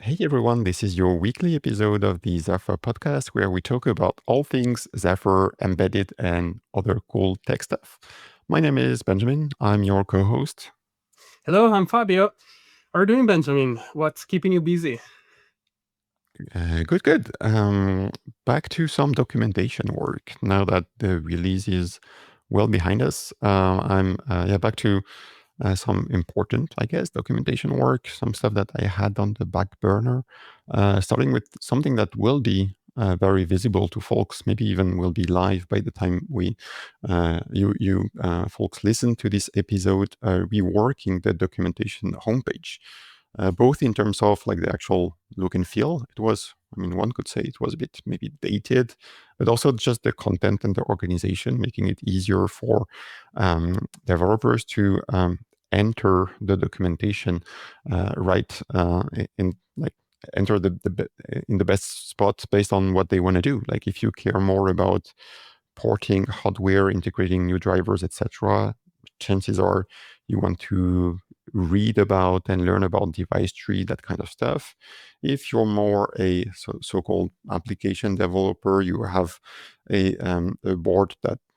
Hey everyone, this is your weekly episode of the Zephyr podcast where we talk about all things Zephyr, embedded, and other cool tech stuff. My name is Benjamin. I'm your co host. Hello, I'm Fabio. How are you doing, Benjamin? What's keeping you busy? Good. Back to some documentation work now that the release is well behind us. I'm back to some important, I guess, documentation work, some stuff that I had on the back burner, starting with something that will be very visible to folks, maybe even will be live by the time you folks listen to this episode, reworking the documentation homepage. Both in terms of like the actual look and feel, one could say it was a bit maybe dated, but also just the content and the organization, making it easier for developers to enter the documentation right in like enter in the best spot based on what they want to do. Like if you care more about porting hardware, integrating new drivers, etc., chances are you want to read about and learn about device tree, that kind of stuff. If you're more a so-called application developer, you have a board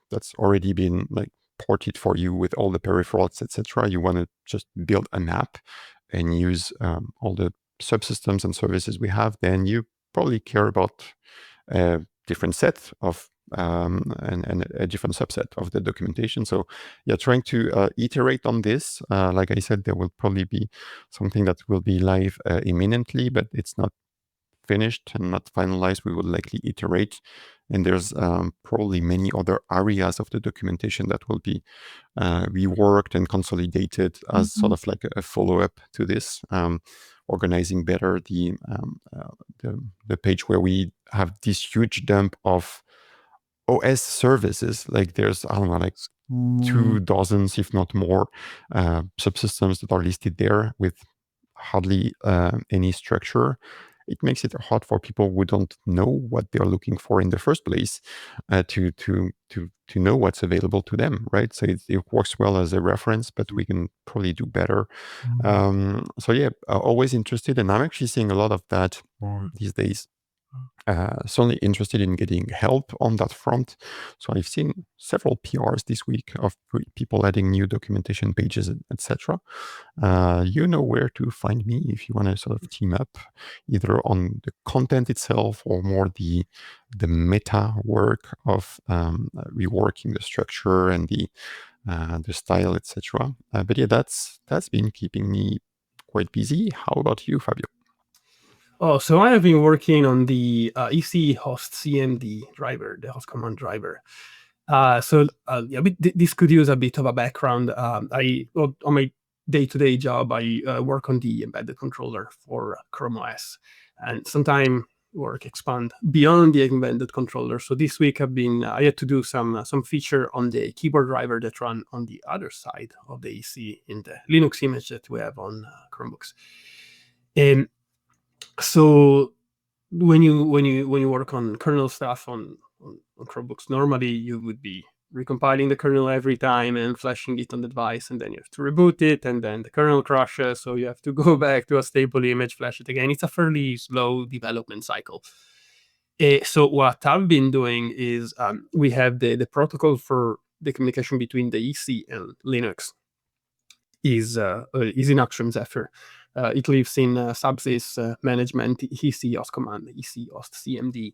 that's already been like ported for you with all the peripherals, etc. You want to just build an app and use all the subsystems and services we have, then you probably care about a different set of and a different subset of the documentation. So yeah, trying to iterate on this. Like I said, there will probably be something that will be live imminently, but it's not finished and not finalized. We will likely iterate. And there's probably many other areas of the documentation that will be reworked and consolidated as sort of like a follow-up to this, organizing better the page where we have this huge dump of OS services. Like there's, I don't know, like 2 dozens, if not more, subsystems that are listed there with hardly any structure. It makes it hard for people who don't know what they're looking for in the first place to know what's available to them, right? So it works well as a reference, but we can probably do better. So yeah, always interested, and I'm actually seeing a lot of that these days. Certainly interested in getting help on that front. So I've seen several PRs this week of people adding new documentation pages, etc. You know where to find me if you want to sort of team up, either on the content itself or more the meta work of reworking the structure and the style, etc. But yeah, that's been keeping me quite busy. How about you, Fabio? Oh, so I have been working on the EC host CMD driver, the host command driver. This could use a bit of a background. On my day-to-day job, I work on the embedded controller for Chrome OS, and sometimes work expand beyond the embedded controller. So this week I had to do some feature on the keyboard driver that run on the other side of the EC in the Linux image that we have on Chromebooks. And so when you work on kernel stuff on Chromebooks, normally you would be recompiling the kernel every time and flashing it on the device, and then you have to reboot it, and then the kernel crashes, so you have to go back to a stable image, flash it again. It's a fairly slow development cycle. So what I've been doing is we have the protocol for the communication between the EC and Linux is in Action Zephyr. It lives in subsys management, EC host command, EC host CMD.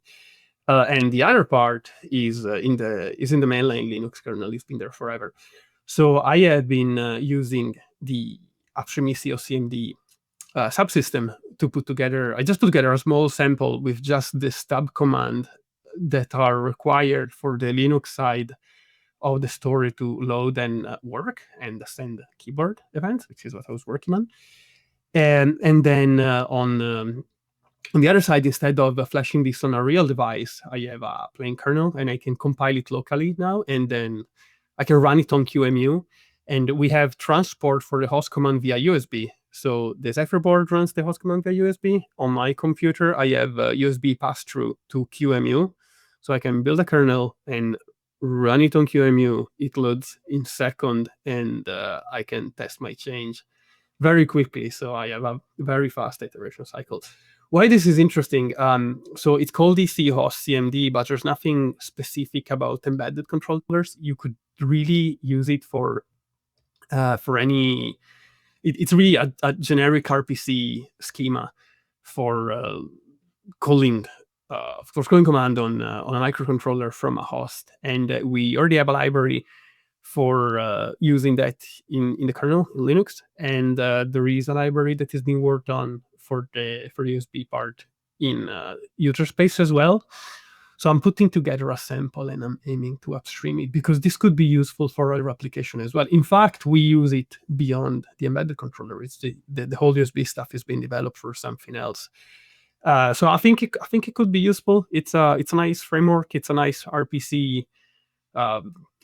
And the other part is in the mainline Linux kernel. It's been there forever. So I have been using the upstream EC host CMD subsystem to put together. I just put together a small sample with just the stub command that are required for the Linux side of the story to load and work and send keyboard events, which is what I was working on. And then on the other side, instead of flashing this on a real device, I have a plain kernel, and I can compile it locally now, and then I can run it on QEMU. And we have transport for the host command via USB. So the Zephyr board runs the host command via USB. On my computer, I have a USB pass-through to QEMU. So I can build a kernel and run it on QEMU. It loads in second, and I can test my change very quickly. So I have a very fast iteration cycle. Why this is interesting? So it's called EC host CMD, but there's nothing specific about embedded controllers. You could really use it for any. It's really a generic RPC schema for calling command on a microcontroller from a host, and we already have a library for using that in the kernel in Linux, and there is a library that is being worked on for the USB part in user space as well. So I'm putting together a sample and I'm aiming to upstream it because this could be useful for other application as well. In fact, we use it beyond the embedded controller. It's the whole USB stuff is being developed for something else. So I think it could be useful. It's a nice framework. It's a nice RPC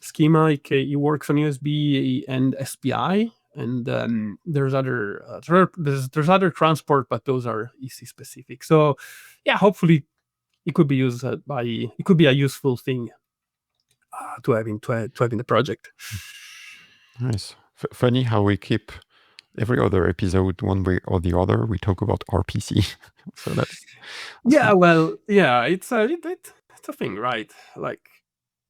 schema. It works on USB and SPI, and there's other there's other transport, but those are EC specific. So yeah, hopefully it could be used it could be a useful thing to have in the project. Nice. Funny how we keep every other episode, one way or the other, we talk about RPC. So that's yeah. Well, yeah, it's a thing, right? Like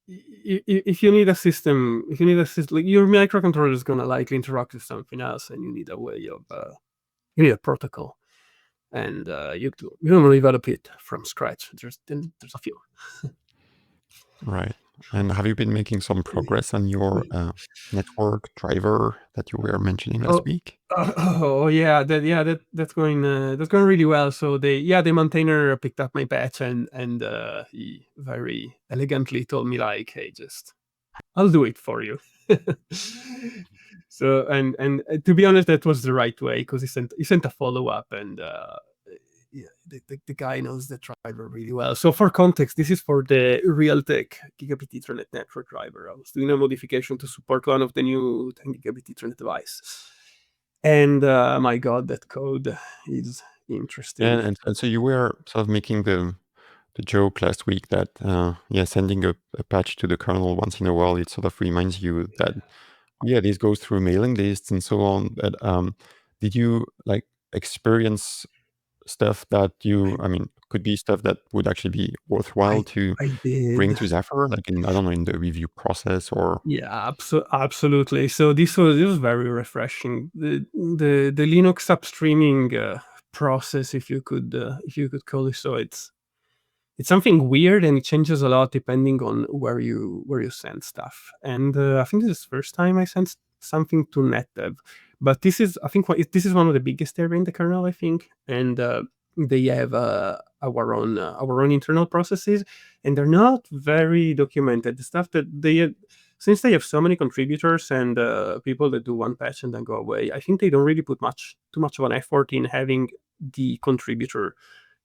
if you need a system, like your microcontroller is gonna likely interact with something else, and you need a way of you need a protocol, and you don't develop it from scratch. There's a few. right. And have you been making some progress on your network driver that you were mentioning last week? Yeah, that's going really well. So the maintainer picked up my patch and he very elegantly told me like, hey, just I'll do it for you. So and to be honest, that was the right way because he sent a follow up, and yeah, the guy knows the driver really well. So for context, this is for the Realtek Gigabit Ethernet network driver. I was doing a modification to support one of the new 10 Gigabit Ethernet device, and my God, that code is interesting. And so you were sort of making the joke last week that sending a patch to the kernel once in a while, it sort of reminds you that this goes through mailing lists and so on. But did you like experience stuff that could be stuff that would actually be worthwhile to I bring did. to Zephyr, like in, I don't know, in the review process or? Yeah, absolutely. So this was very refreshing. The Linux upstreaming process, if you could call it so, it's something weird and it changes a lot depending on where you send stuff. And I think this is the first time I sent something to NetDev, but this is this is one of the biggest area in the kernel, I think, and they have our own internal processes, and they're not very documented. The stuff that since they have so many contributors and people that do one patch and then go away, I think they don't really put too much of an effort in having the contributor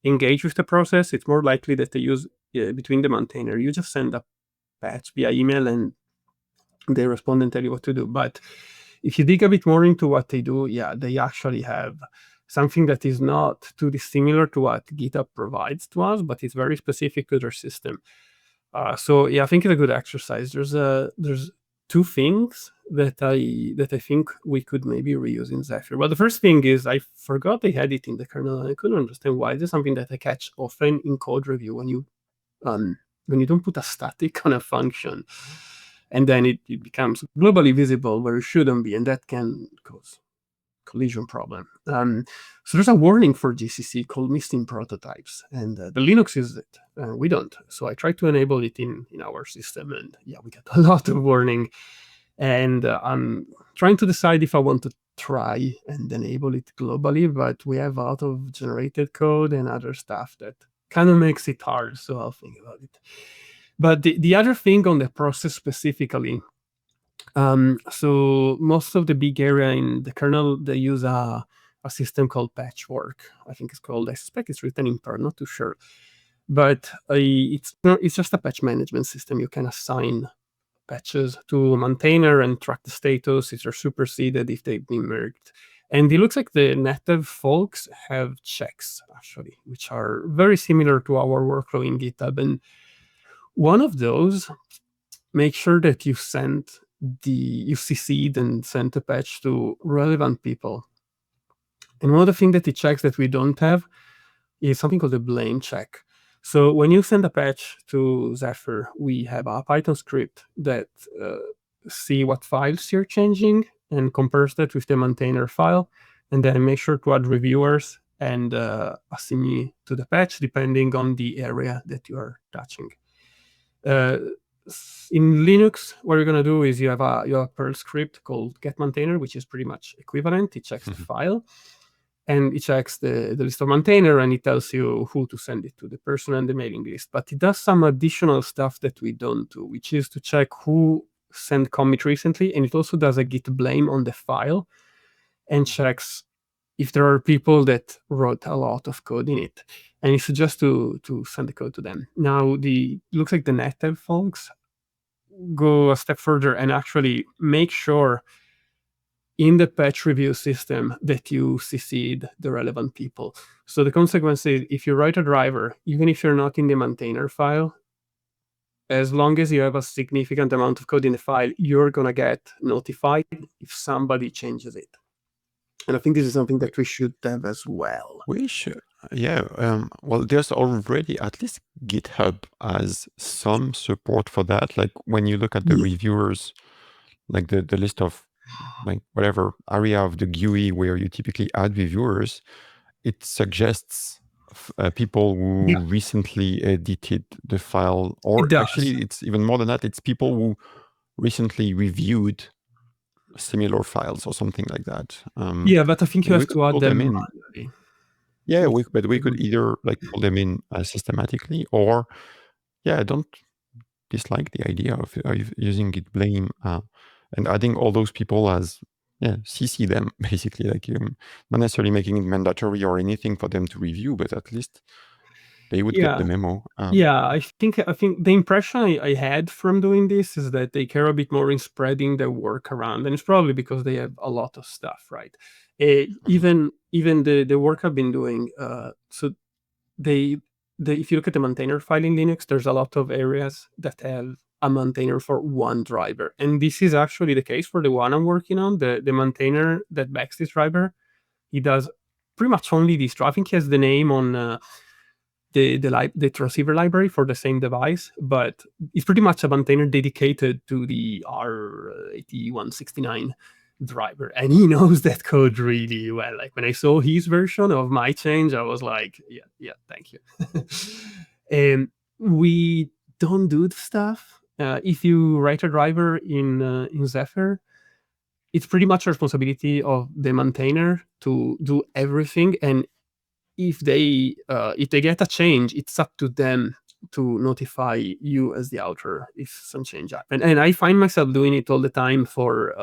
engage with the process. It's more likely that they use between the maintainer. You just send a patch via email and they respond and tell you what to do. But if you dig a bit more into what they do, they actually have something that is not too dissimilar to what GitHub provides to us, but it's very specific to their system. So I think it's a good exercise. There's two things that I think we could maybe reuse in Zephyr. Well, the first thing is I forgot they had it in the kernel, and I couldn't understand why. This is something that I catch often in code review when you don't put a static on a function, and then it becomes globally visible where it shouldn't be, and that can cause collision problem. So there's a warning for GCC called missing prototypes, and the Linux uses it. We don't. So I tried to enable it in our system, and we get a lot of warning. And I'm trying to decide if I want to try and enable it globally, but we have a lot of generated code and other stuff that kind of makes it hard. So I'll think about it. But the other thing on the process specifically, so most of the big area in the kernel, they use a system called Patchwork. I think it's called. I suspect it's written in Perl, not too sure. But it's just a patch management system. You can assign patches to a maintainer and track the status if they're superseded, if they've been merged. And it looks like the NetDev folks have checks, actually, which are very similar to our workflow in GitHub. And one of those, make sure that you CC'd and sent a patch to relevant people And one of the things that it checks that we don't have is something called a blame check. So when you send a patch to Zephyr, we have a Python script that see what files you're changing and compares that with the maintainer file, and then make sure to add reviewers and assign to the patch depending on the area that you are touching. In Linux, what you're going to do is you have a Perl script called getMaintainer, which is pretty much equivalent. It checks the file, and it checks the list of maintainer, and it tells you who to send it to, the person and the mailing list. But it does some additional stuff that we don't do, which is to check who sent commit recently, and it also does a git blame on the file and checks if there are people that wrote a lot of code in it, and it suggests to send the code to them. Now, looks like the NetDev folks go a step further and actually make sure in the patch review system that you CC'd the relevant people. So the consequence is, if you write a driver, even if you're not in the maintainer file, as long as you have a significant amount of code in the file, you're going to get notified if somebody changes it. And I think this is something that we should have as well. We should, yeah. Well, there's already, at least GitHub has some support for that. Like when you look at the reviewers, like the list of like whatever area of the GUI where you typically add reviewers, it suggests people who recently edited the file, or actually it's even more than that. It's people who recently reviewed similar files or something like that. Yeah, but I think you we have could to add pull them them in. manually. Yeah, but we could either like pull them in systematically, or I don't dislike the idea of using git blame and adding all those people as CC them basically, like not necessarily making it mandatory or anything for them to review, but at least they would get the memo. I think the impression I had from doing this is that they care a bit more in spreading their work around, and it's probably because they have a lot of stuff, right? Even the work I've been doing, so if you look at the maintainer file in Linux, there's a lot of areas that have a maintainer for one driver, and this is actually the case for the one I'm working on. The maintainer that backs this driver, he does pretty much only this. I think he has the name on the transceiver library for the same device, but it's pretty much a maintainer dedicated to the R8169 driver, and he knows that code really well. Like when I saw his version of my change, I was like, yeah, thank you. And we don't do the stuff. If you write a driver in Zephyr, it's pretty much a responsibility of the maintainer to do everything, and if they get a change, it's up to them to notify you as the author if some change happened. And I find myself doing it all the time for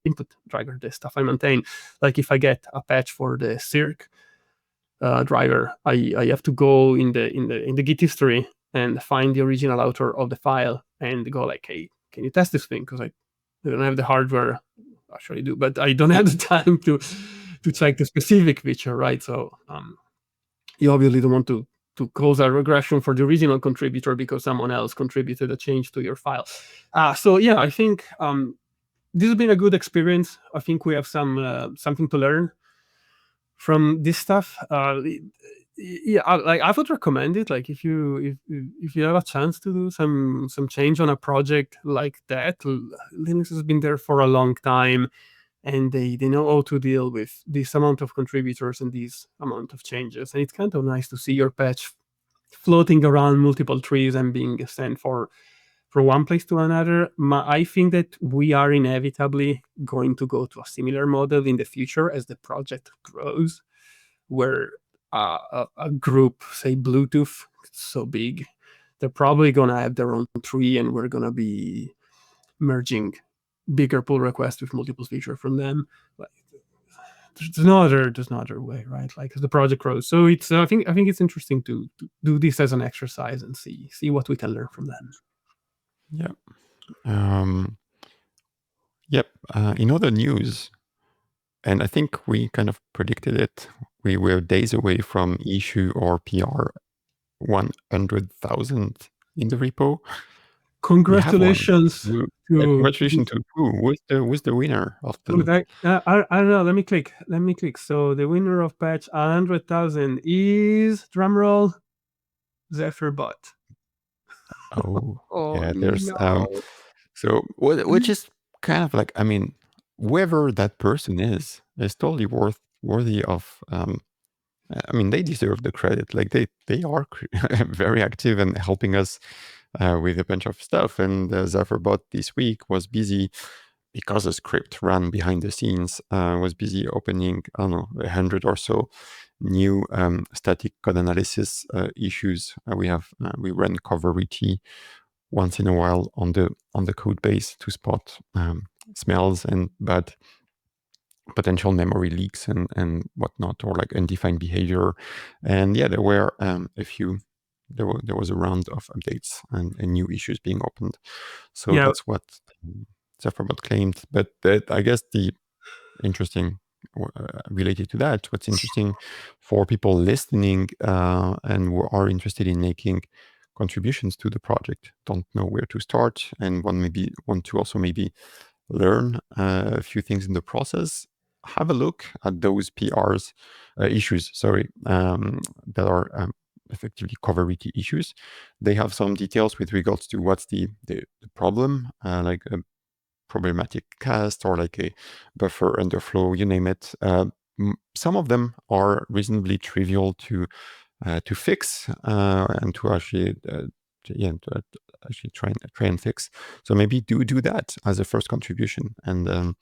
input driver, the stuff I maintain. Like if I get a patch for the circ driver, I have to go in the Git history and find the original author of the file and go like, hey, can you test this thing? Because I don't have the hardware. Actually do, but I don't have the time to check the specific feature, right? So you obviously don't want to cause a regression for the original contributor because someone else contributed a change to your file. So yeah, I think this has been a good experience. I think we have something to learn from this stuff. I would recommend it. Like if you have a chance to do some change on a project like that, Linux has been there for a long time, and they know how to deal with this amount of contributors and this amount of changes. And it's kind of nice to see your patch floating around multiple trees and being sent from one place to another. I think that we are inevitably going to go to a similar model in the future as the project grows, where a group, say Bluetooth, so big, they're probably going to have their own tree, and we're going to be merging bigger pull requests with multiple features from them. Like, there's no other way, right? Like as the project grows. So it's I think it's interesting to do this as an exercise and see what we can learn from them. Yep. In other news, and I think we kind of predicted it, we were days away from issue or PR 100,000 in the repo. We have one. Congratulations to Congratulations to who? Who's the winner of the? I don't know. Let me click. Let me click. So the winner of patch 100,000 is drumroll Zephyr bot. Oh, Oh yeah. There's no! so which is kind of like, I mean, whoever that person is totally worthy of. I mean, they deserve the credit. Like they are very active and helping us with a bunch of stuff. And ZephyrBot this week was busy because a script ran behind the scenes. Was busy opening, I don't know, 100 or so new static code analysis issues. We run coverity once in a while on the code base to spot smells and bad potential memory leaks and whatnot, or like undefined behavior. And yeah, there were a few. There was a round of updates and new issues being opened. So Yeah, that's what ZephyrBot claimed. But that, I guess, the interesting related to that, what's interesting for people listening and who are interested in making contributions to the project, don't know where to start, and want to also maybe learn a few things in the process, have a look at those PRs issues, sorry, that are effectively coverity issues. They have some details with regards to what's the problem, like a problematic cast or like a buffer underflow, you name it. Some of them are reasonably trivial to fix and to actually yeah, to actually try and fix. So maybe do that as a first contribution, and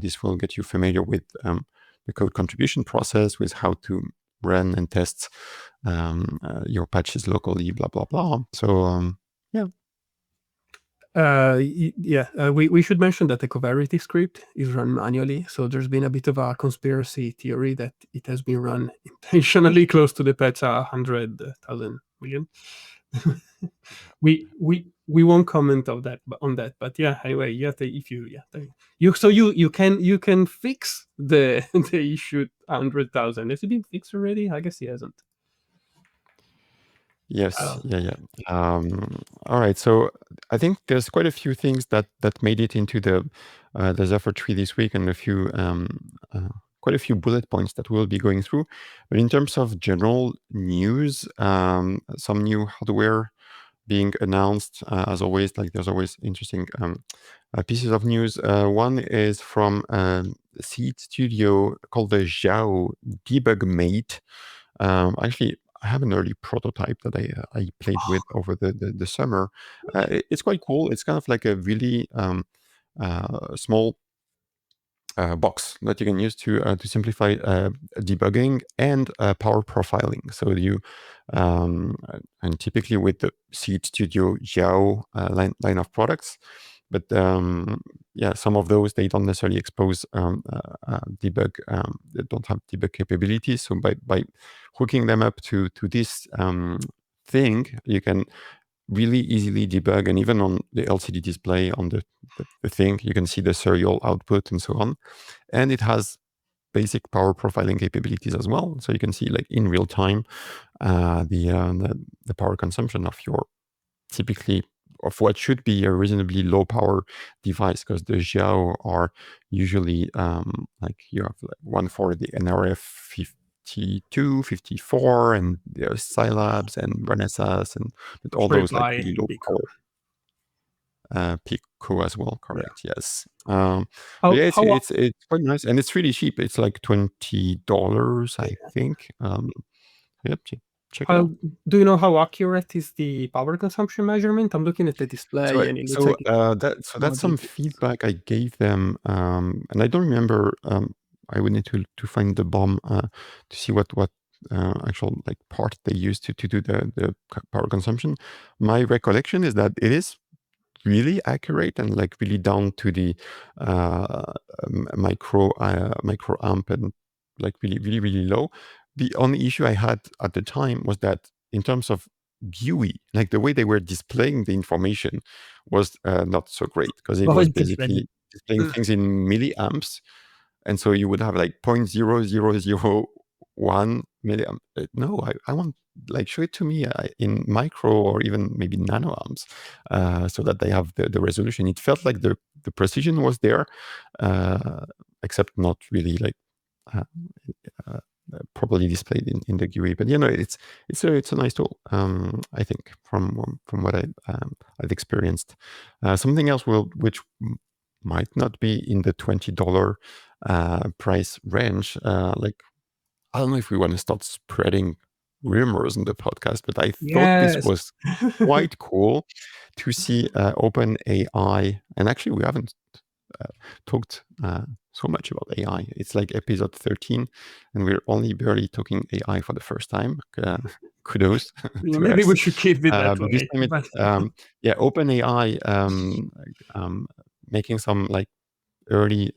this will get you familiar with the code contribution process, with how to run and test your patches locally, blah blah blah. So yeah. we should mention that the coverity script is run manually. So there's been a bit of a conspiracy theory that it has been run intentionally close to the patch 100,000 million. We won't comment on that, but yeah. Anyway, yeah, if you you can fix the the issue 100,000. Has it been fixed already? I guess it hasn't. Yes, Oh. yeah. All right, so I think there's quite a few things that made it into the Zephyr tree this week, and quite a few bullet points that we'll be going through. But in terms of general news, some new hardware being announced, as always. Like there's always interesting pieces of news. One is from Seed Studio called the Xiao Debug Mate. Actually, I have an early prototype that I played with over the summer. It's quite cool. It's kind of like a really small box that you can use to simplify debugging and power profiling. So and typically with the Seed Studio Xiao line of products, but yeah, some of those they don't necessarily expose debug. They don't have debug capabilities. So by hooking them up to this thing, you can really easily debug, and even on the LCD display on the thing, you can see the serial output and so on. And it has basic power profiling capabilities as well, so you can see like in real time the power consumption of your typically of what should be a reasonably low power device, because the Xiao are usually like you have like one for the NRF 52, 54, and there's Scilabs and Renesas, and with all those like Reply really low Pico. power Pico as well, Yeah. correct? Yes. But How yeah, how it's quite nice, and it's really cheap. It's like $20, I think. Yep, check it how out. do you know how accurate is the power consumption measurement? I'm looking at the display and it looks like it's That's some modulated. feedback I gave them, and I don't remember. I would need to find the BOM to see what actual like part they used to do the power consumption. My recollection is that it is really accurate and like really down to the micro amp, and like really low. The only issue I had at the time was that in terms of GUI, like the way they were displaying the information was not so great, because it Oh, was it's displaying. basically displaying things in milliamps, and so you would have like 0.0001 1 milliamp. No, I want like show it to me in micro or even maybe nanoamps, so that they have the resolution. It felt like the precision was there, except not really like uh, uh, properly displayed in the GUI. But it's a nice tool. I think from what I've experienced. Something else which might not be in the $20 price range. Like I don't know if we want to start spreading rumors in the podcast, but I thought this Yes. was quite cool to see OpenAI, and actually we haven't talked so much about AI. It's like episode 13, and we're only barely talking AI for the first time. Kudos Yeah, to maybe us. we should keep it that But this way. time it's But yeah, OpenAI making some like early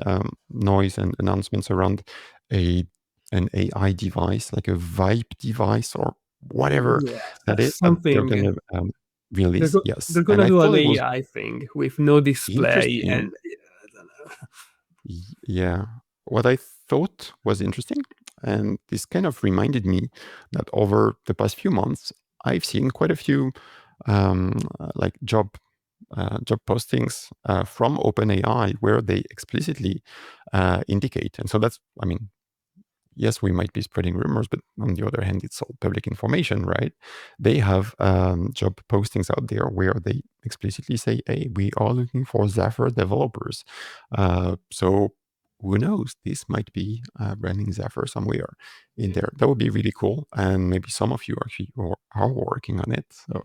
noise and announcements around a an AI device, like a Vibe device or whatever yeah, that is, that they're something. going to They're release. go- Yes, they're and gonna I do thought an it was AI thing with no display interesting. and I don't know. Yeah. What I thought was interesting, and this kind of reminded me that over the past few months, I've seen quite a few like job postings from OpenAI where they explicitly indicate, and so that's, I mean, yes, we might be spreading rumors, but on the other hand, it's all public information, right? They have job postings out there where they explicitly say, "Hey, we are looking for Zephyr developers." So who knows? This might be running Zephyr somewhere in there. That would be really cool, and maybe some of you actually are working on it. So,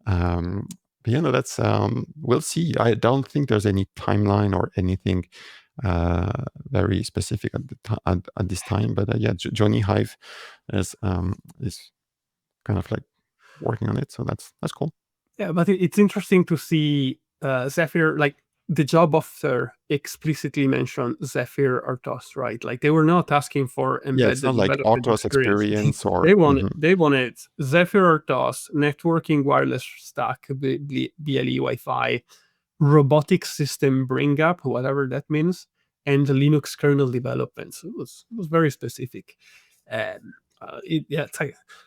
um, but that's we'll see. I don't think there's any timeline or anything very specific at this time. But yeah, Johnny Hive is kind of like working on it, so that's cool. Yeah, but it's interesting to see Zephyr, like the job offer explicitly mentioned Zephyr or TOS, right? Like they were not asking for Yeah, it's embedded not like development Autos experience. experience or they wanted mhm. they wanted Zephyr or TOS, networking wireless stack, BLE Wi-Fi, robotic system bring up, whatever that means, and the Linux kernel development. So it was very specific. And it's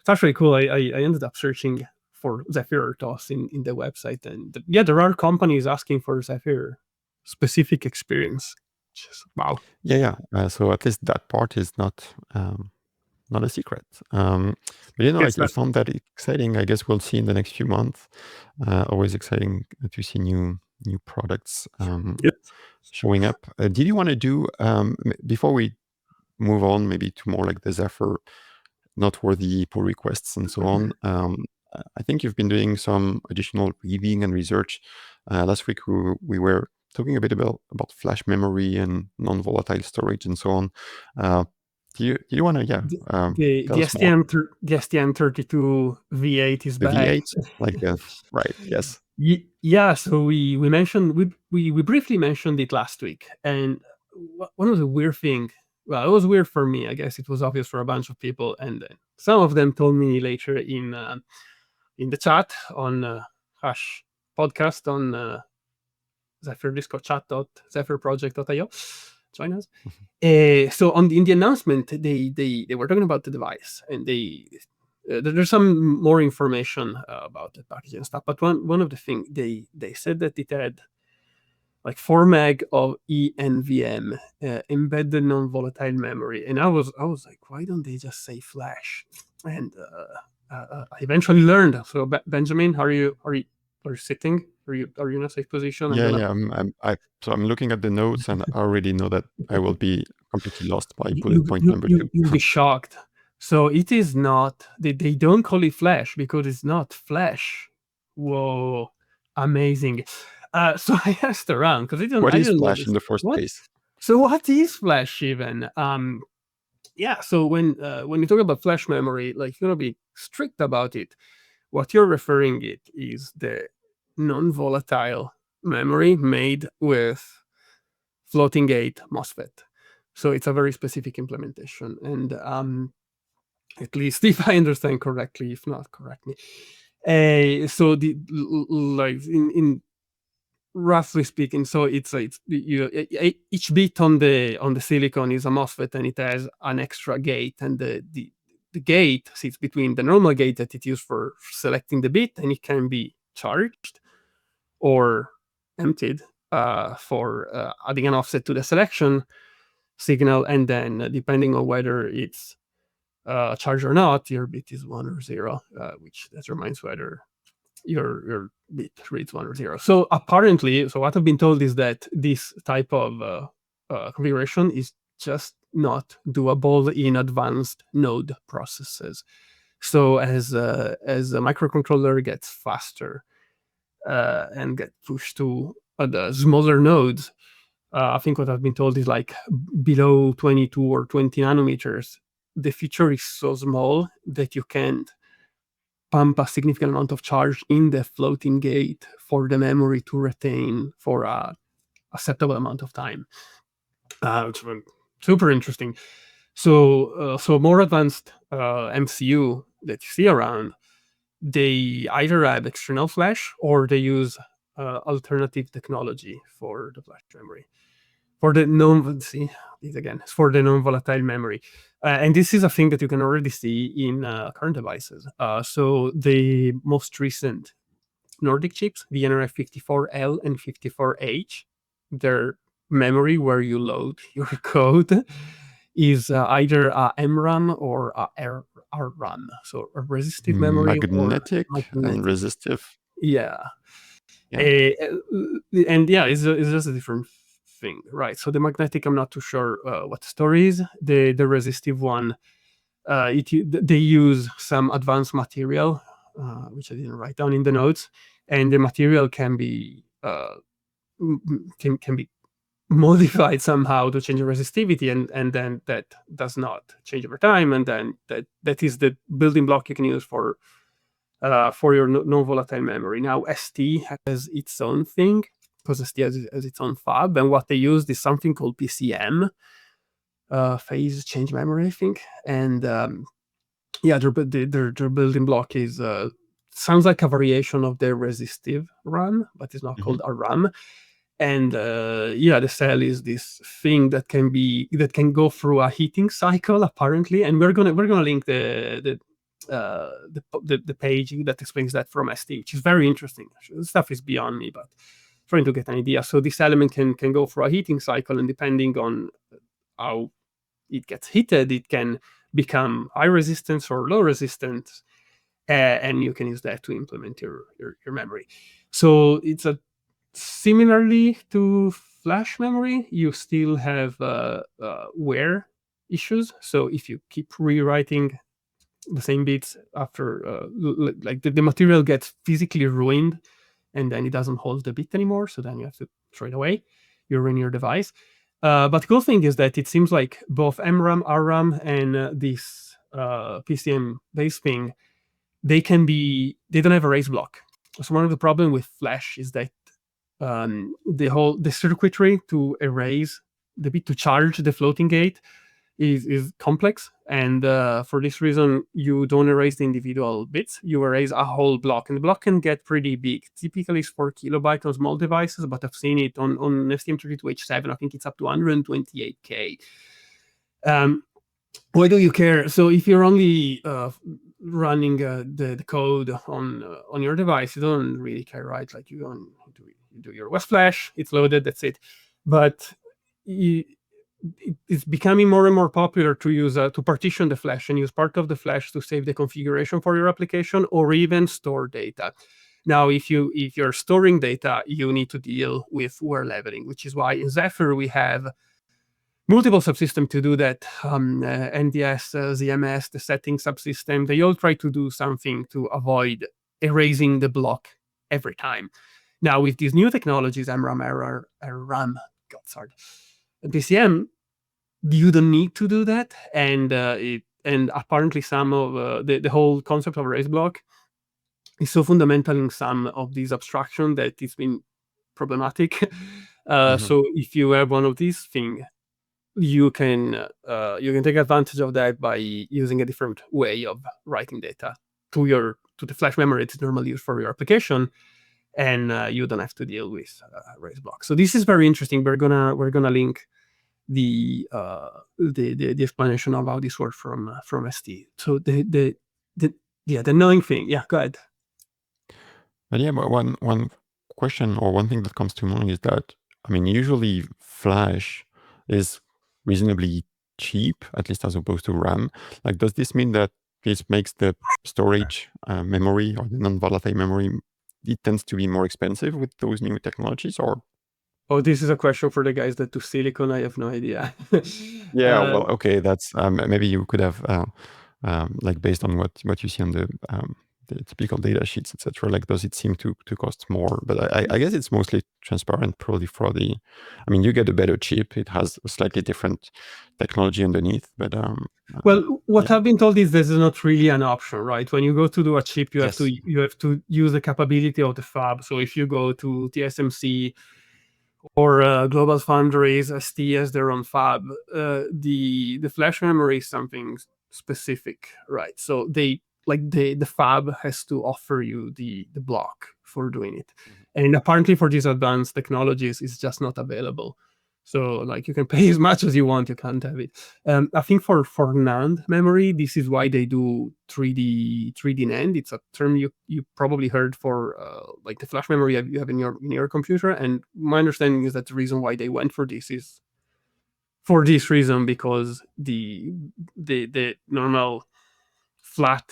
actually cool. I ended up searching for Zephyr TOS in the website, and yeah, there are companies asking for Zephyr specific experience. Just wow. So at least that part is not a secret. But Yes, I found that exciting. I guess we'll see in the next few months. Always exciting to see new products yep. showing up. Did you want to do before we move on, maybe to more like the Zephyr noteworthy pull requests and so on? I think you've been doing some additional reading and research. Last week we were talking a bit about flash memory and non-volatile storage and so on. Uh, do you want to The tell us more? the STM32 V8 is The back. V8, like right? Yes. Yeah, so we mentioned we briefly mentioned it last week, and one of the weird thing. Well, it was weird for me. I guess it was obvious for a bunch of people, and then some of them told me later in the chat on hash podcast on Zephyr Discord chat.zephyrproject.io. Join us. So in the announcement, they were talking about the device, and there's some more information about the package and stuff. But one of the things they said that it had like 4 meg of ENVM, embedded non-volatile memory, and I was like, why don't they just say flash? And I eventually learned. So Benjamin, are you sitting? Are you in a safe position? I'm Yeah, gonna yeah. I'm looking at the notes, and I already know that I will be completely lost by bullet point number two. you'll be shocked. So it is not. They don't call it flash because it's not flash. Whoa, amazing. So I asked around because What I is didn't know flash in this. the first What? place? So what is flash even? Yeah. So when you talk about flash memory, like you're gonna be strict about it. What you're referring it is the non-volatile memory made with floating gate MOSFET. So it's a very specific implementation, and at least if I understand correctly, if not, correct me. So the like in roughly speaking, so each bit on the silicon is a MOSFET, and it has an extra gate, and the gate sits between the normal gate that it used for selecting the bit, and it can be charged or emptied for adding an offset to the selection signal, and then depending on whether it's charged or not, your bit is 1 or 0, which determines whether your bit reads 1 or 0. So apparently, so what I've been told is that this type of configuration is just not doable in advanced node processes. So as a microcontroller gets faster and get pushed to the smaller nodes, I think what I've been told is like below 22 or 20 nanometers, the feature is so small that you can't pump a significant amount of charge in the floating gate for the memory to retain for a acceptable amount of time. Which was super interesting. So more advanced MCU that you see around, they either have external flash or they use alternative technology for the flash memory. For the for the non-volatile memory. And this is a thing that you can already see in current devices. So the most recent Nordic chips, the NRF54L and 54H, their memory where you load your code is either a MRAM or a RRAM, so a resistive memory or Magnetic and magnetic. resistive. Yeah. Yeah. And yeah, it's just a different thing, right? So the magnetic, I'm not too sure what the story is. The resistive one, they use some advanced material, which I didn't write down in the notes, and the material can be can be modified somehow to change the resistivity, and then that does not change over time, and then that is the building block you can use for your non-volatile memory. Now ST has its own thing because ST has its own fab, and what they used is something called PCM, phase change memory, I think. And yeah, their building block is sounds like a variation of the resistive RAM, but it's not Mhm. called a RAM. And yeah, the cell is this thing that can go through a heating cycle apparently, and we're gonna link the page that explains that from ST, which is very interesting. The stuff is beyond me, but trying to get an idea. So this element can go through a heating cycle, and depending on how it gets heated, it can become high resistance or low resistance, and you can use that to implement your memory. So it's a similarly to flash memory, you still have wear issues. So if you keep rewriting the same bits after, like the material gets physically ruined, and then it doesn't hold the bit anymore. So then you have to throw it away. You ruin your device. But the cool thing is that it seems like both MRAM, RRAM, and this PCM base thing, they don't have a raise block. So one of the problem with flash is that the circuitry to erase the bit to charge the floating gate is complex, and for this reason you don't erase the individual bits, you erase a whole block, and the block can get pretty big. Typically it's 4 kilobytes on small devices, but I've seen it on STM32H7, I think it's up to 128K. Why do you care? So if you're only running the code on your device, you don't really care, right? Like you don't do your West Flash, it's loaded, that's it. But it's becoming more and more popular to use to partition the flash and use part of the flash to save the configuration for your application, or even store data. Now, if you're storing data, you need to deal with wear leveling, which is why in Zephyr we have multiple subsystems to do that. NDS, ZMS, the setting subsystem, they all try to do something to avoid erasing the block every time. Now, with these new technologies, MRAM, RAM, PCM, you don't need to do that, and apparently some of the whole concept of erase block is so fundamental in some of these abstraction that it's been problematic. So if you have one of these things, you can take advantage of that by using a different way of writing data to the flash memory that's normally used for your application, and you don't have to deal with race blocks. So this is very interesting. We're gonna link the explanation of how this works from ST. So the annoying thing. Yeah, go ahead. But yeah, but one question or one thing that comes to mind is that, I mean, usually Flash is reasonably cheap, at least as opposed to RAM. Like, does this mean that this makes the storage memory or the non-volatile memory, it tends to be more expensive with those new technologies, or? Oh, this is a question for the guys that do silicon. I have no idea. Yeah, well, okay, that's maybe you could have like based on what you see on the typical data sheets, etc. Like, does it seem to cost more? But I guess it's mostly transparent, probably for the. I mean, you get a better chip. It has a slightly different technology underneath, but Well, what yeah. I've been told is this is not really an option, right? When you go to do a chip, you have Yes. to use the capability of the fab. So if you go to TSMC or Global Foundries, ST has their own fab, the flash memory is something specific, right? So the fab has to offer you the block for doing it, and apparently for these advanced technologies, it's just not available. So like you can pay as much as you want, you can't have it. I think for NAND memory, this is why they do 3D NAND. It's a term you probably heard for like the flash memory you have in your computer. And my understanding is that the reason why they went for this is for this reason, because the normal flat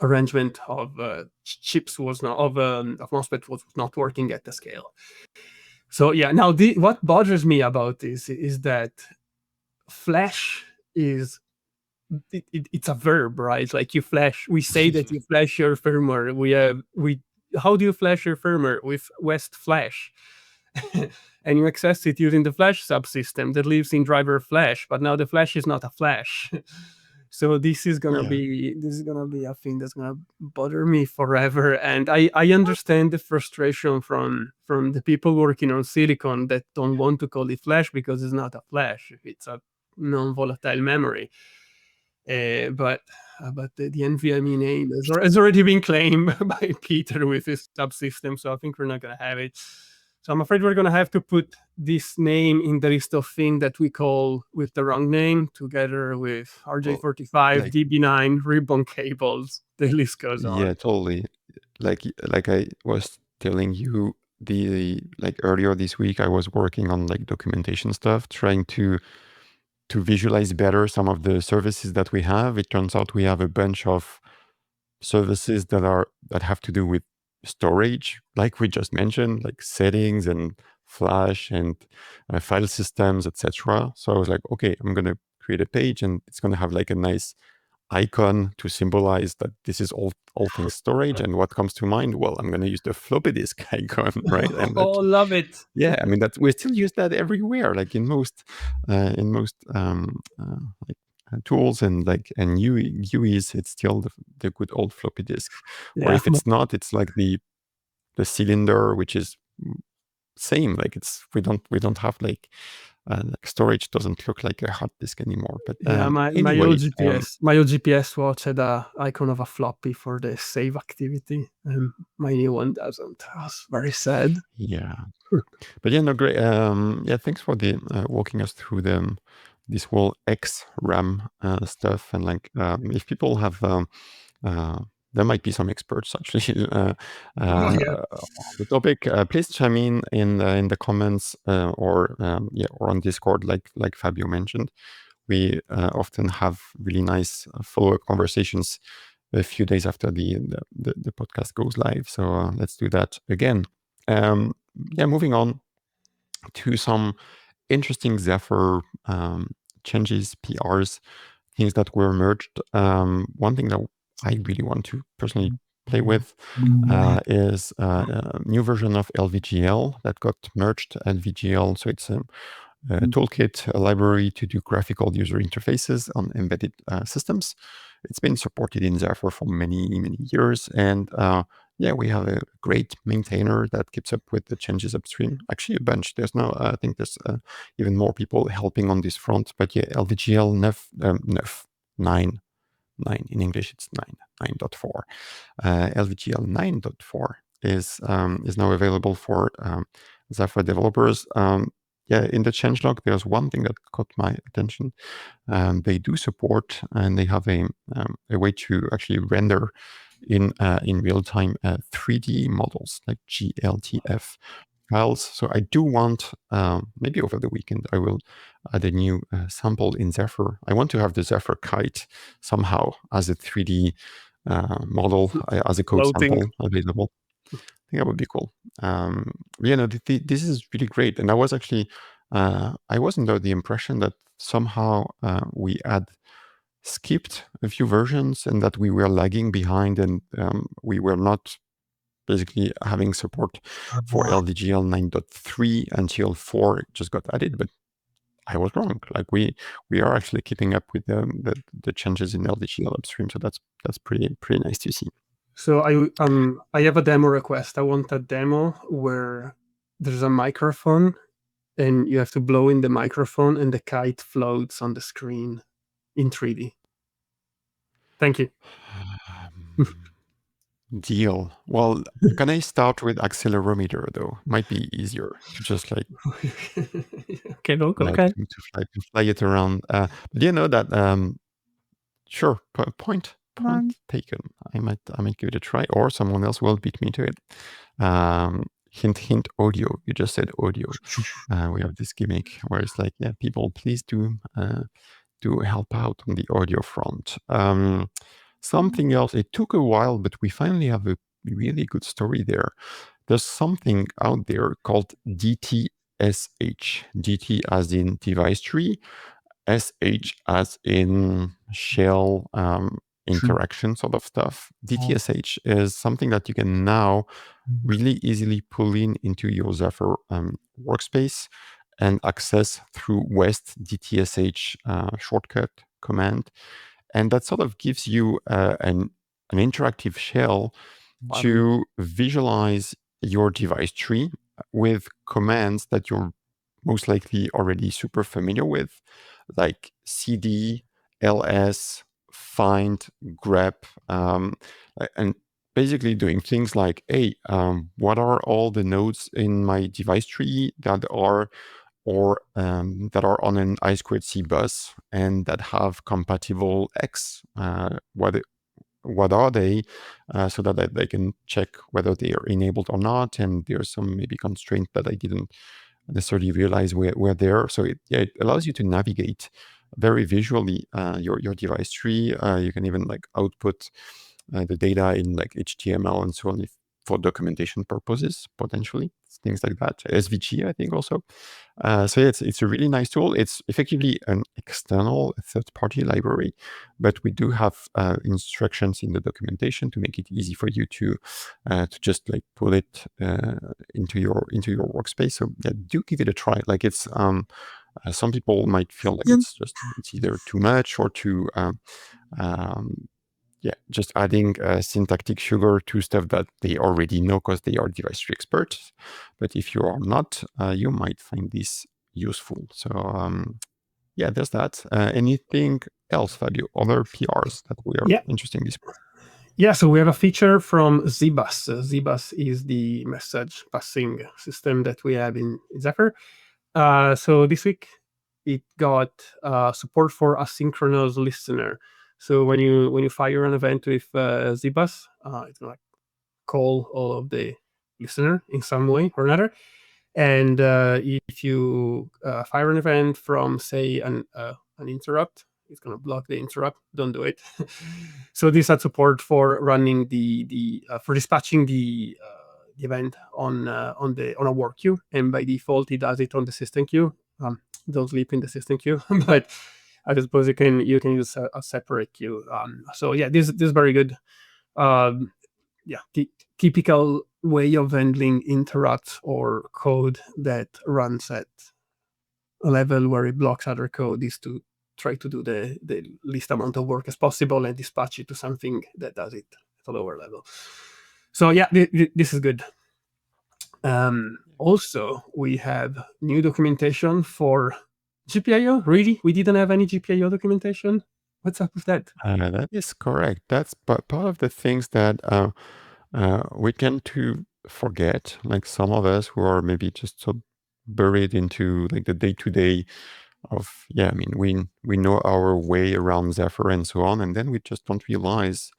arrangement of chips was not of MOSFET was not working at the scale. So yeah, now what bothers me about this is that flash is it's a verb, right? Like you flash. We say that you flash your firmware. We how do you flash your firmware? With West Flash. And you access it using the flash subsystem that lives in driver flash, but now the flash is not a flash. So Yeah. this is gonna be a thing that's gonna bother me forever. And I understand the frustration from the people working on silicon that don't want to call it flash because it's not a flash, it's a non-volatile memory. But the NVMe name has already been claimed by Peter with his subsystem, so I think we're not gonna have it. So I'm afraid we're gonna have to put this name in the list of things that we call with the wrong name, together with Well, RJ45, like, DB9, ribbon cables. The list goes yeah, on. totally. Like I was telling you, the like earlier this week, I was working on like documentation stuff, trying to visualize better some of the services that we have. It turns out we have a bunch of services that have to do with storage, like we just mentioned, like settings and flash and file systems, etc. So I was like, okay, I'm gonna create a page, and it's gonna have like a nice icon to symbolize that this is all things storage. And what comes to mind? Well, I'm gonna use the floppy disk icon, right? And Oh, like, love it. yeah, I mean that we still use that everywhere, like in most like tools and like and UEs. It's still the good old floppy disk, or Yeah. if it's not, it's like the cylinder, which is same. Like it's we don't have like storage doesn't look like a hard disk anymore. But Yeah, my old anyway, GPS watch had a icon of a floppy for the save activity, and my new one doesn't. I was very sad. yeah. But yeah, no, great. Yeah, thanks for the walking us through this whole XRAM stuff. And like, if people have, uh, there might be some experts actually Oh yeah, on the topic. Please chime in the comments, or yeah, or on Discord, like Fabio mentioned. We often have really nice follow-up conversations a few days after the podcast goes live. So let's do that again. Yeah, moving on to some interesting Zephyr changes, PRs, things that were merged. One thing that I really want to personally play with is a new version of LVGL that got merged. LVGL, so it's a toolkit, a library to do graphical user interfaces on embedded systems. It's been supported in Zephyr for many, many years. And yeah, we have a great maintainer that keeps up with the changes upstream. Actually, a bunch. There's no, I think there's even more people helping on this front. But yeah, LVGL 9, in English, it's 9.4. LVGL 9.4 is now available for Zephyr developers. Yeah, in the changelog, there's one thing that caught my attention. They do support, and they have a way to actually render in real time 3D models like GLTF files. So I do want, maybe over the weekend, I will add a new sample in Zephyr. I want to have the Zephyr kite somehow as a 3D model, as a code Floating. sample available. I think that would be cool. Yeah, no, this is really great. And I was actually, I was under the impression that somehow we had skipped a few versions and that we were lagging behind, and we were not basically having support for LVGL 9.3 until 4 just got added. But I was wrong. Like we are actually keeping up with the changes in LVGL upstream. So that's pretty nice to see. So I have a demo request. I want a demo where there's a microphone and you have to blow in the microphone and the kite floats on the screen in 3D. Thank you. Deal. Well, can I start with accelerometer though? Might be easier to just like Okay, look, okay. to fly it around. But you know that sure, point taken. I might give it a try, or someone else will beat me to it. Hint audio. You just said audio. We have this gimmick where it's like, yeah, people, please do help out on the audio front. Something else. It took a while, but we finally have a really good story there. There's something out there called DTSH. DT as in device tree, SH as in shell interaction sort of stuff. DTSH is something that you can now really easily pull into your Zephyr workspace and access through West DTSH shortcut command. And that sort of gives you an interactive shell to visualize your device tree with commands that you're most likely already super familiar with, like cd, ls, find, grep, and basically doing things like, hey, what are all the nodes in my device tree that are that are on an I2C bus and that have compatible X? What are they, so that they can check whether they are enabled or not, and there's some maybe constraint that I didn't necessarily realize were there. So it allows you to navigate very visually your device tree. You can even like output the data in like HTML and so on for documentation purposes, potentially, things like that. SVG, I think, also. So yeah, it's a really nice tool. It's effectively an external third-party library, but we do have instructions in the documentation to make it easy for you to just like pull it into your workspace. So yeah, do give it a try. Like it's some people might feel like it's either too much or too just adding syntactic sugar to stuff that they already know because they are device tree experts. But if you are not, you might find this useful. So yeah, there's that. Anything else, Fabio? Other PRs that we are interesting this week? Yeah, so we have a feature from ZBus. ZBus is the message passing system that we have in Zephyr. So this week it got support for asynchronous listener. So when you fire an event with ZBus, it's gonna call all of the listener in some way or another. And if you fire an event from, say, an interrupt, it's going to block the interrupt. Don't do it. So this had support for running the for dispatching the event on a work queue, and by default it does it on the system queue. Don't sleep in the system queue, but I suppose you can use a separate queue. So yeah, this is very good. The typical way of handling interrupts or code that runs at a level where it blocks other code is to try to do the least amount of work as possible and dispatch it to something that does it at a lower level. So yeah, this is good. Also, we have new documentation for GPIO. Really? We didn't have any GPIO documentation? What's up with that? That is correct. That's part of the things that we tend to forget, like some of us who are maybe just so buried into like the day-to-day of, yeah, I mean, we know our way around Zephyr and so on, and then we just don't realize.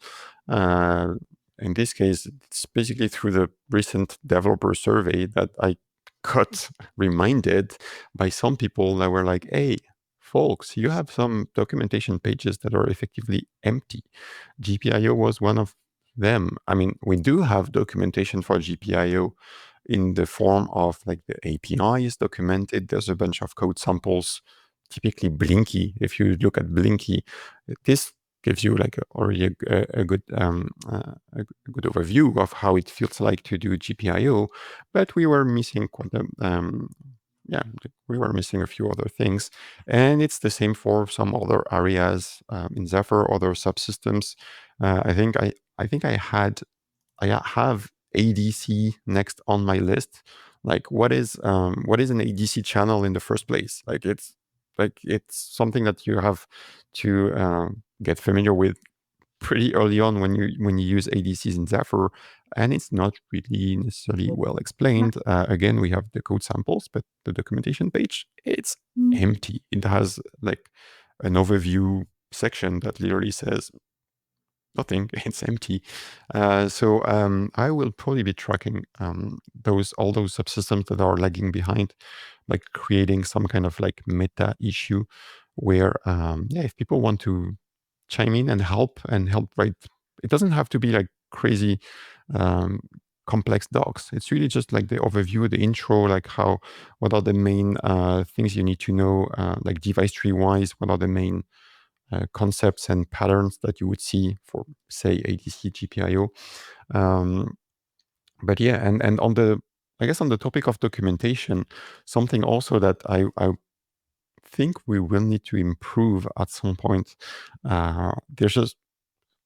Uh, in this case, it's basically through the recent developer survey that I got reminded by some people that were like, "Hey, folks, you have some documentation pages that are effectively empty." GPIO was one of them. I mean, we do have documentation for GPIO in the form of like the API is documented. There's a bunch of code samples, typically Blinky. If you look at Blinky, this gives you like already a good a good overview of how it feels like to do GPIO. But we were missing quite a yeah, we were missing a few other things, and it's the same for some other areas in Zephyr, other subsystems. I think I have ADC next on my list. Like, what is an ADC channel in the first place? Like it's something that you have to get familiar with pretty early on when you use ADCs in Zephyr, and it's not really necessarily well explained. Again, we have the code samples, but the documentation page, it's empty. It has like an overview section that literally says nothing. It's empty. I will probably be tracking those all those subsystems that are lagging behind, like creating some kind of like meta issue where yeah, if people want to chime in and help write, it doesn't have to be like crazy um, complex docs. It's really just like the overview, the intro, like what are the main things you need to know, like device tree wise, what are the main concepts and patterns that you would see for, say, ADC GPIO. Um, but yeah, and on the, I guess on the topic of documentation, something also that I think we will need to improve at some point. There's just,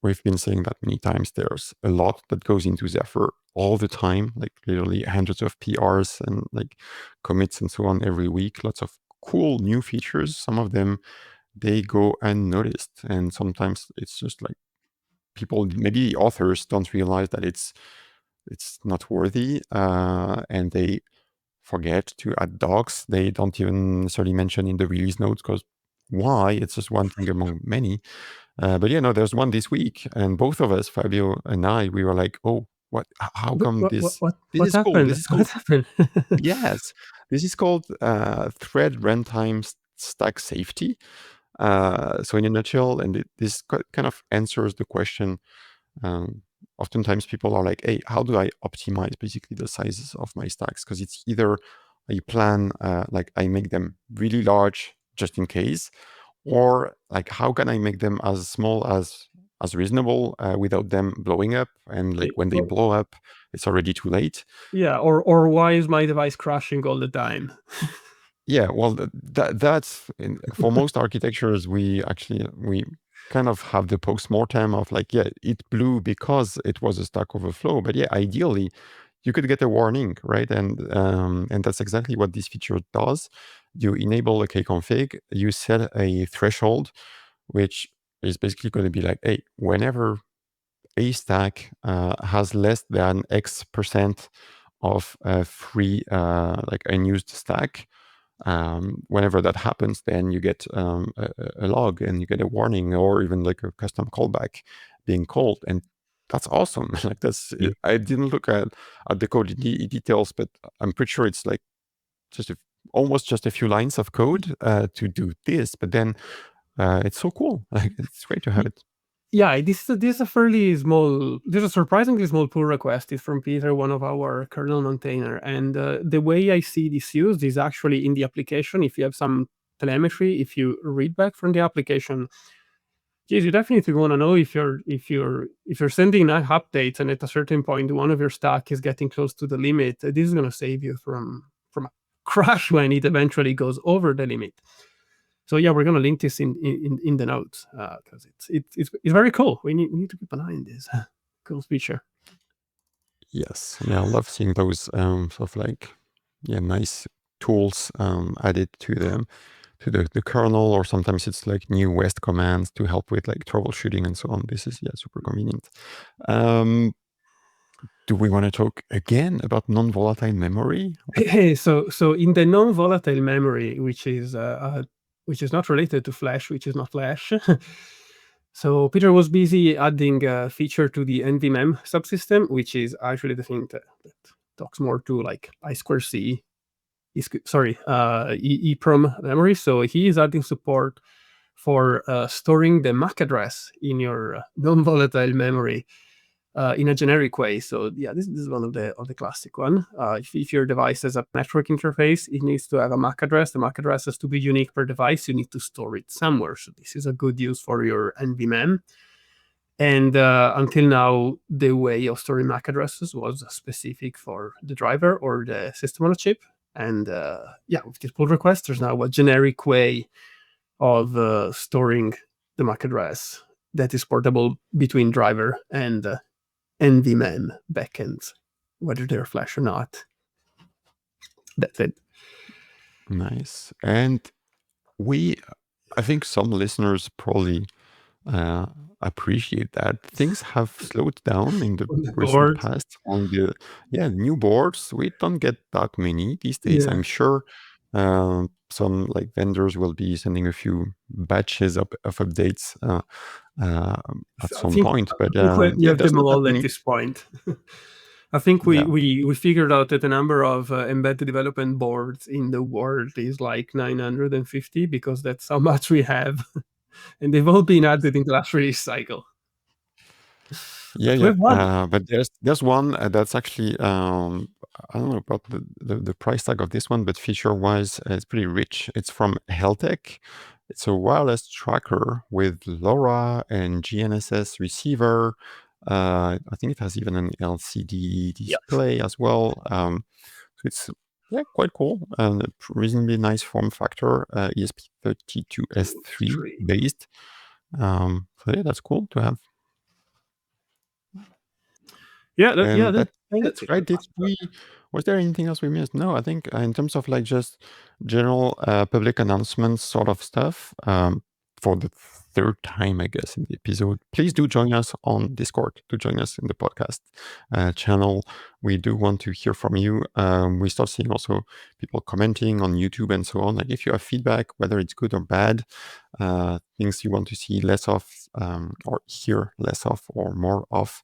we've been saying that many times, there's a lot that goes into Zephyr all the time, like literally hundreds of PRs and like commits and so on every week. Lots of cool new features. Some of them they go unnoticed, and sometimes it's just like people, maybe the authors don't realize that it's not worthy, and they forget to add docs. They don't even necessarily mention in the release notes because why? It's just one thing among many. But yeah, no, there's one this week, and both of us, Fabio and I, we were like, "Oh, what? How come this? This What is cool. happened? This is What called happened? yes, this is called thread runtime stack safety." So in a nutshell, and this kind of answers the question. Um, Oftentimes people are like, "Hey, how do I optimize basically the sizes of my stacks?" Because it's either I plan, like I make them really large just in case, or like how can I make them as small as reasonable without them blowing up? And like when they blow up, it's already too late. Yeah, or why is my device crashing all the time? Yeah, well, that's for most architectures, we kind of have the post-mortem of like, yeah, it blew because it was a Stack Overflow. But yeah, ideally, you could get a warning, right? And that's exactly what this feature does. You enable a kconfig, you set a threshold, which is basically going to be like, hey, whenever a stack has less than X% of free, like unused stack, whenever that happens, then you get a log and you get a warning or even like a custom callback being called. And that's awesome. Like I didn't look at the code details, but I'm pretty sure it's like just almost just a few lines of code to do this. But then it's so cool. Like it's great to have it. Yeah, this is a fairly small. There's a surprisingly small pull request. It's from Peter, one of our kernel maintainer, and the way I see this used is actually in the application. If you have some telemetry, if you read back from the application, geez, you definitely want to know if you're sending updates, and at a certain point, one of your stack is getting close to the limit. This is going to save you from a crash when it eventually goes over the limit. So yeah, we're gonna link this in the notes because it's very cool. We need to keep an eye on this cool feature. Yes. Yeah, I love seeing those sort of like, yeah, nice tools added to them, to the kernel, or sometimes it's like new West commands to help with like troubleshooting and so on. This is, yeah, super convenient. Um, Do we want to talk again about non-volatile memory? Hey, so in the non-volatile memory, which is not related to Flash, which is not Flash. So Peter was busy adding a feature to the NVMem subsystem, which is actually the thing that talks more to like I2C, EEPROM memory. So he is adding support for storing the MAC address in your non-volatile memory in a generic way. So yeah, this is one of the classic one. If your device has a network interface, it needs to have a MAC address. The MAC address has to be unique per device. You need to store it somewhere. So this is a good use for your NVMem. And until now, the way of storing MAC addresses was specific for the driver or the system on a chip. And yeah, with this pull request, there's now a generic way of storing the MAC address that is portable between driver and NVMem backends, whether they're Flash or not. That's it. Nice. And I think some listeners probably appreciate that things have slowed down in the On the recent board. past on the new boards. We don't get that many these days. Yeah. I'm sure some like vendors will be sending a few batches of updates at I some think point, but you yeah, have there's them not that all at many. this point. I think Yeah. we figured out that the number of embedded development boards in the world is like 950 because that's how much we have, and they've all been added in the last release cycle. Yeah, But we yeah. have one. But there's one that's actually I don't know about the price tag of this one, but feature-wise, it's pretty rich. It's from Heltec. It's a wireless tracker with LoRa and GNSS receiver. I think it has even an LCD Yeah. display as well. So it's quite cool and a reasonably nice form factor. ESP32S3 3. based. So yeah, that's cool to have. Yeah, And that's that's it. right. Was there anything else we missed? No, I think in terms of like just general public announcements sort of stuff, for the third time, I guess, in the episode, please do join us on Discord, to join us in the podcast channel. We do want to hear from you. We start seeing also people commenting on YouTube and so on. Like if you have feedback, whether it's good or bad, things you want to see less of, or hear less of or more of,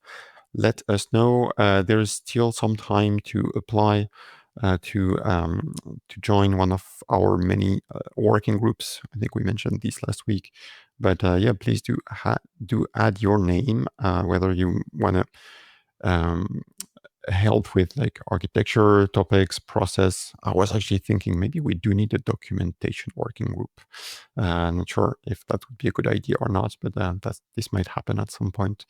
let us know. There's still some time to apply to join one of our many working groups. I think we mentioned this last week, but yeah, please do add your name, whether you want to um, help with like architecture topics, process. I was actually thinking maybe we do need a documentation working group. Not sure if that would be a good idea or not, but this might happen at some point.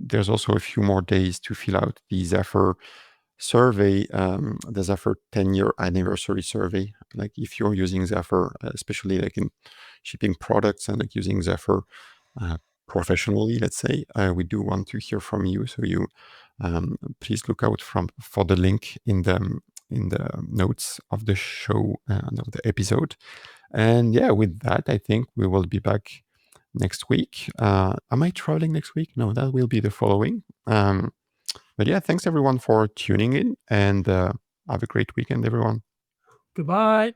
There's also a few more days to fill out the Zephyr survey, the Zephyr 10-year anniversary survey. Like if you're using Zephyr, especially like in shipping products and like using Zephyr professionally, let's say, we do want to hear from you. So you please look out for the link in the notes of the show and of the episode. And yeah, with that, I think we will be back next week. Am I traveling next week? No, that will be the following. But yeah, thanks everyone for tuning in, and have a great weekend, everyone. Goodbye.